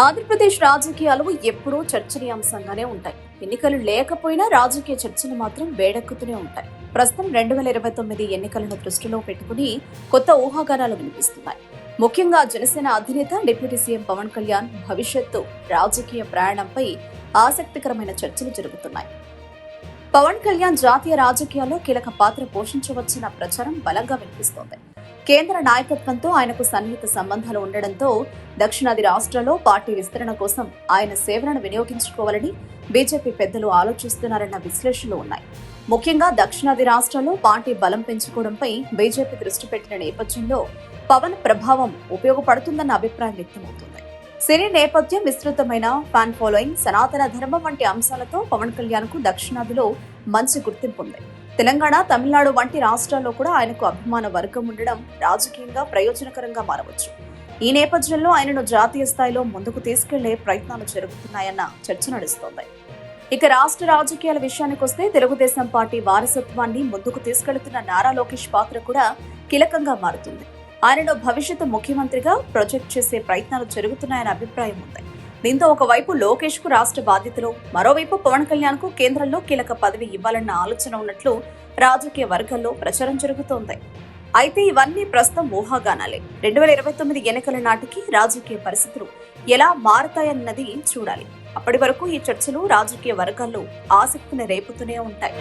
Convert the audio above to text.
ఆంధ్రప్రదేశ్ రాజకీయాలు ఎప్పుడూ చర్చనీయాంశంగానే ఉంటాయి. ఎన్నికలు లేకపోయినా రాజకీయ చర్చలు మాత్రం వేడెక్కుతూనే ఉంటాయి. ప్రస్తుతం 2029 ఎన్నికలను దృష్టిలో పెట్టుకుని కొత్త ఊహాగానాలు వినిపిస్తున్నాయి. ముఖ్యంగా జనసేన అధినేత డిప్యూటీ సీఎం పవన్ కళ్యాణ్ భవిష్యత్తు రాజకీయ ప్రయాణంపై ఆసక్తికరమైన చర్చలు జరుగుతున్నాయి. పవన్ కళ్యాణ్ జాతీయ రాజకీయాల్లో కీలక పాత్ర పోషించవచ్చన్న ప్రచారం బలంగా వినిపిస్తోంది. కేంద్ర నాయకత్వంతో ఆయనకు సన్నిహిత సంబంధాలు ఉండడంతో దక్షిణాది రాష్ట్రాల్లో పార్టీ విస్తరణ కోసం ఆయన సేవలను వినియోగించుకోవాలని బీజేపీ పెద్దలు ఆలోచిస్తున్నారన్న విశ్లేషణలు ఉన్నాయి. ముఖ్యంగా దక్షిణాది రాష్ట్రాల్లో పార్టీ బలం పెంచుకోవడంపై బీజేపీ దృష్టి పెట్టిన నేపథ్యంలో పవన్ ప్రభావం ఉపయోగపడుతుందన్న అభిప్రాయం వ్యక్తమవుతుంది. సినీ నేపథ్యం, విస్తృతమైన ఫ్యాన్ ఫాలోయింగ్, సనాతన ధర్మం వంటి అంశాలతో పవన్ కళ్యాణ్ కు దక్షిణాదిలో మంచి గుర్తింపు ఉంది. తెలంగాణ, తమిళనాడు వంటి రాష్ట్రాల్లో కూడా ఆయనకు అభిమాన వర్గం ఉండడం రాజకీయంగా ప్రయోజనకరంగా మారవచ్చు. ఈ నేపథ్యంలో ఆయనను జాతీయ స్థాయిలో ముందుకు తీసుకెళ్లే ప్రయత్నాలు జరుగుతున్నాయన్న చర్చ నడుస్తోంది. ఇక రాష్ట్ర రాజకీయాల విషయానికొస్తే తెలుగుదేశం పార్టీ వారసత్వాన్ని ముందుకు తీసుకెళ్తున్న నారా లోకేష్ పాత్ర కూడా కీలకంగా మారుతుంది. ఆయనను భవిష్యత్తు ముఖ్యమంత్రిగా ప్రొజెక్ట్ చేసే ప్రయత్నాలు జరుగుతున్నాయన్న అభిప్రాయం ఉంది. దీంతో ఒకవైపు లోకేష్ కు రాష్ట్ర బాధ్యతలు, మరోవైపు పవన్ కళ్యాణ్ కు కేంద్రంలో కీలక పదవి ఇవ్వాలన్న ఆలోచన ఉన్నట్లు రాజకీయ వర్గాల్లో ప్రచారం జరుగుతోంది. అయితే ఇవన్నీ ప్రస్తుతం ఊహాగానాలే. 2029 ఎన్నికల నాటికి రాజకీయ పరిస్థితులు ఎలా మారతాయన్నది చూడాలి. అప్పటి వరకు ఈ చర్చలు రాజకీయ వర్గాల్లో ఆసక్తిని రేపుతూనే ఉంటాయి.